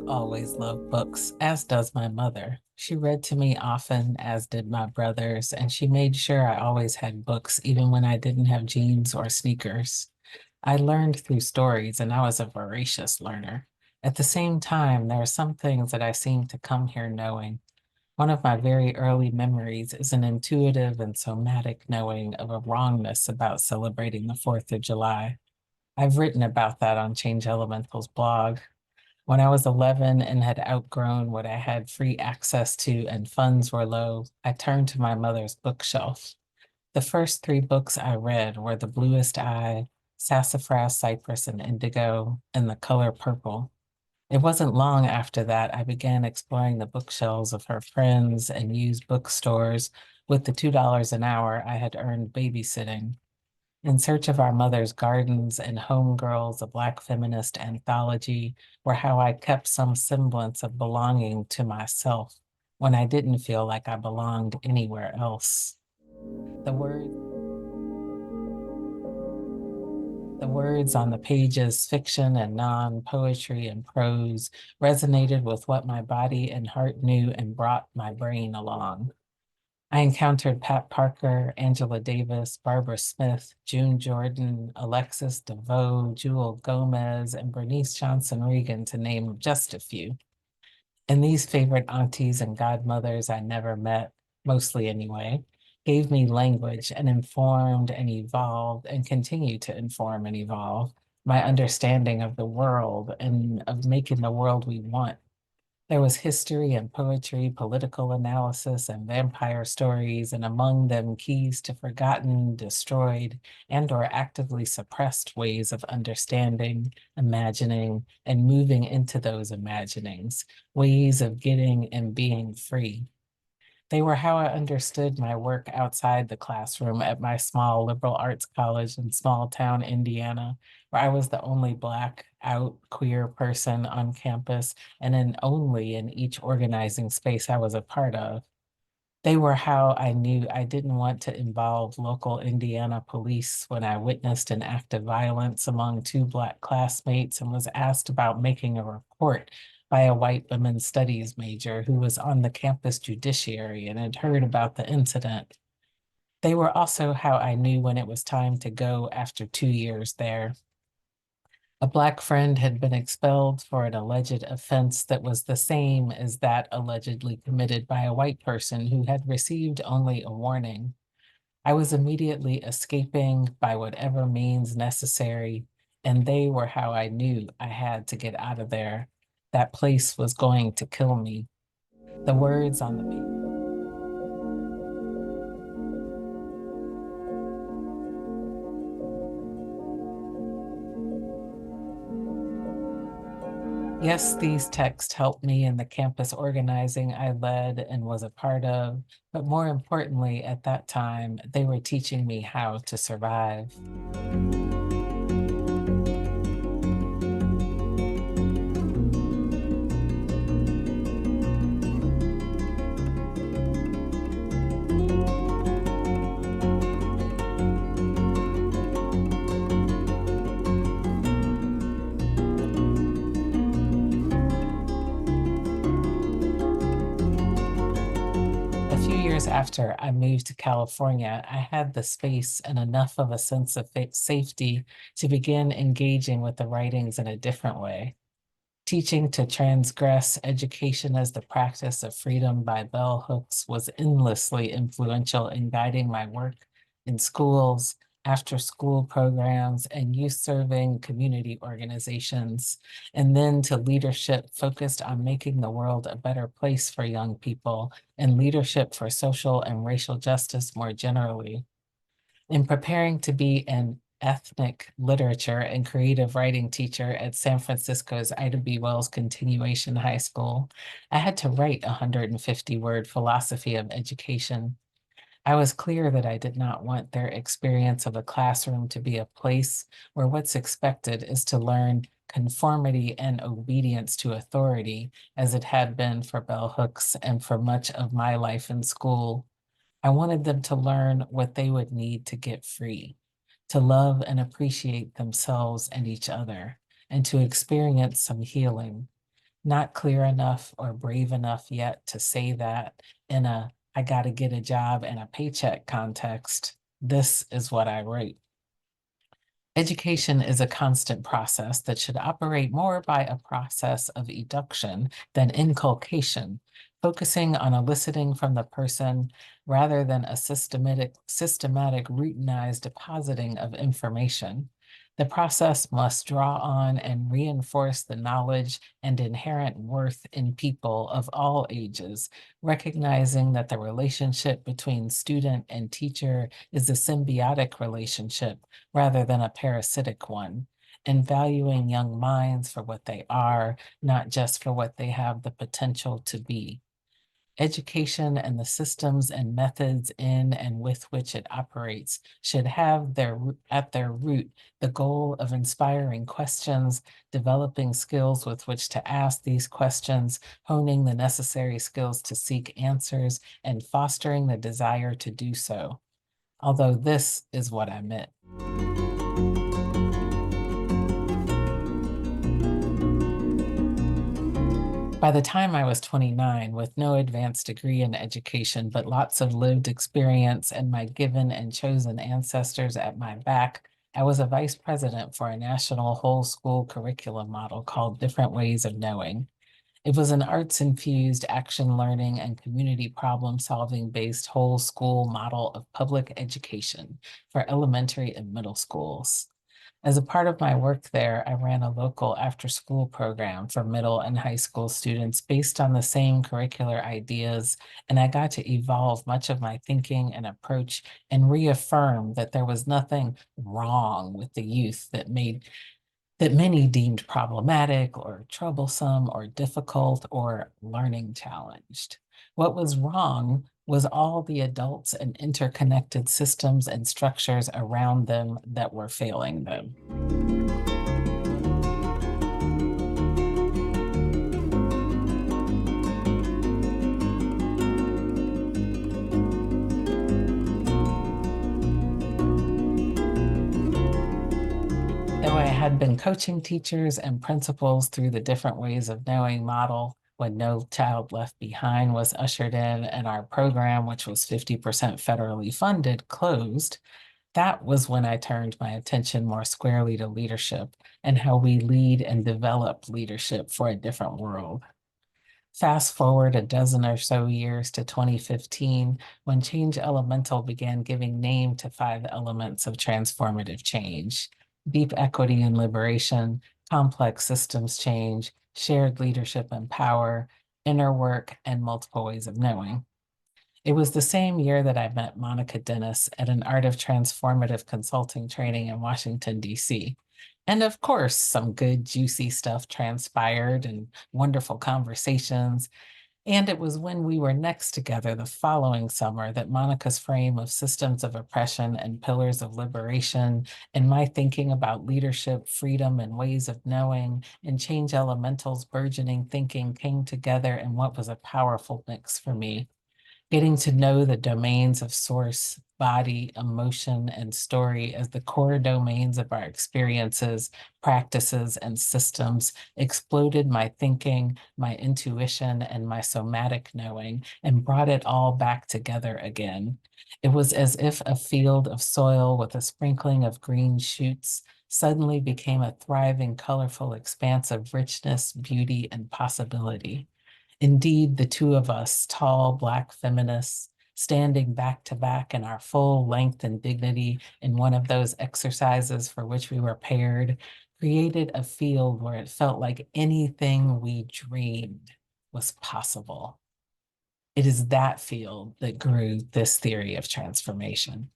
always loved books, as does my mother. She read to me often, as did my brothers, and she made sure I always had books, even when I didn't have jeans or sneakers. I learned through stories, and I was a voracious learner. At the same time, there are some things that I seem to come here knowing. One of my very early memories is an intuitive and somatic knowing of a wrongness about celebrating the 4th of July. I've written about that on Change Elemental's blog. When I was 11 and had outgrown what I had free access to and funds were low, I turned to my mother's bookshelf. The first three books I read were The Bluest Eye, Sassafras, Cypress, and Indigo, and The Color Purple. It wasn't long after that I began exploring the bookshelves of her friends and used bookstores with the $2 an hour I had earned babysitting. In Search of Our Mother's Gardens and Homegirls, a Black feminist anthology, were how I kept some semblance of belonging to myself when I didn't feel like I belonged anywhere else. The word, the words on the pages, fiction and non-poetry and prose, resonated with what my body and heart knew and brought my brain along. I encountered Pat Parker, Angela Davis, Barbara Smith, June Jordan, Alexis DeVoe, Jewel Gomez, and Bernice Johnson Reagan, to name just a few. And these favorite aunties and godmothers I never met, mostly anyway, gave me language and informed and evolved and continue to inform and evolve my understanding of the world and of making the world we want. There was history and poetry, political analysis, and vampire stories, and among them keys to forgotten, destroyed, and or actively suppressed ways of understanding, imagining, and moving into those imaginings, ways of getting and being free. They were how I understood my work outside the classroom at my small liberal arts college in small town Indiana, where I was the only Black out queer person on campus and an only in each organizing space I was a part of. They were how I knew I didn't want to involve local Indiana police when I witnessed an act of violence among two Black classmates and was asked about making a report by a white women's studies major who was on the campus judiciary and had heard about the incident. They were also how I knew when it was time to go after 2 years there. A Black friend had been expelled for an alleged offense that was the same as that allegedly committed by a white person who had received only a warning. I was immediately escaping by whatever means necessary, and they were how I knew I had to get out of there. That place was going to kill me. The words on the page. Yes, these texts helped me in the campus organizing I led and was a part of, but more importantly, at that time, they were teaching me how to survive. A few years after I moved to California, I had the space and enough of a sense of safety to begin engaging with the writings in a different way. Teaching to Transgress Education as the Practice of Freedom by Bell Hooks was endlessly influential in guiding my work in schools, after school programs, and youth serving community organizations, and then to leadership focused on making the world a better place for young people and leadership for social and racial justice more generally. In preparing to be an ethnic literature and creative writing teacher at San Francisco's Ida B. Wells Continuation High School, I had to write a 150-word philosophy of education. I was clear that I did not want their experience of a classroom to be a place where what's expected is to learn conformity and obedience to authority, as it had been for Bell Hooks and for much of my life in school. I wanted them to learn what they would need to get free, to love and appreciate themselves and each other, and to experience some healing. Not clear enough or brave enough yet to say that in a I got to get a job and a paycheck context. This is what I wrote. Education is a constant process that should operate more by a process of eduction than inculcation, focusing on eliciting from the person rather than a systematic routinized depositing of information. The process must draw on and reinforce the knowledge and inherent worth in people of all ages, recognizing that the relationship between student and teacher is a symbiotic relationship rather than a parasitic one, and valuing young minds for what they are, not just for what they have the potential to be. Education and the systems and methods in and with which it operates should have at their root the goal of inspiring questions, developing skills with which to ask these questions, honing the necessary skills to seek answers, and fostering the desire to do so. Although this is what I meant. By the time I was 29, with no advanced degree in education, but lots of lived experience and my given and chosen ancestors at my back, I was a vice president for a national whole school curriculum model called Different Ways of Knowing. It was an arts infused action learning and community problem solving based whole school model of public education for elementary and middle schools. As a part of my work there, I ran a local after school program for middle and high school students based on the same curricular ideas, and I got to evolve much of my thinking and approach and reaffirm that there was nothing wrong with the youth that many deemed problematic or troublesome or difficult or learning challenged. What was wrong was all the adults and interconnected systems and structures around them that were failing them. Though I had been coaching teachers and principals through the different ways of knowing model when No Child Left Behind was ushered in and our program, which was 50% federally funded, closed, that was when I turned my attention more squarely to leadership and how we lead and develop leadership for a different world. Fast forward a dozen or so years to 2015, when Change Elemental began giving name to 5 elements of transformative change: deep equity and liberation, complex systems change, shared leadership and power, inner work, and multiple ways of knowing. It was the same year that I met Monica Dennis at an Art of Transformative Consulting training in Washington, D.C. And of course, some good, juicy stuff transpired and wonderful conversations. And it was when we were next together the following summer that Monica's frame of systems of oppression and pillars of liberation, and my thinking about leadership, freedom, and ways of knowing, and Change Elemental's burgeoning thinking came together in what was a powerful mix for me. Getting to know the domains of source, body, emotion, and story as the core domains of our experiences, practices, and systems exploded my thinking, my intuition, and my somatic knowing, and brought it all back together again. It was as if a field of soil with a sprinkling of green shoots suddenly became a thriving, colorful expanse of richness, beauty, and possibility. Indeed, the two of us, tall Black feminists, standing back to back in our full length and dignity in one of those exercises for which we were paired, created a field where it felt like anything we dreamed was possible. It is that field that grew this theory of transformation.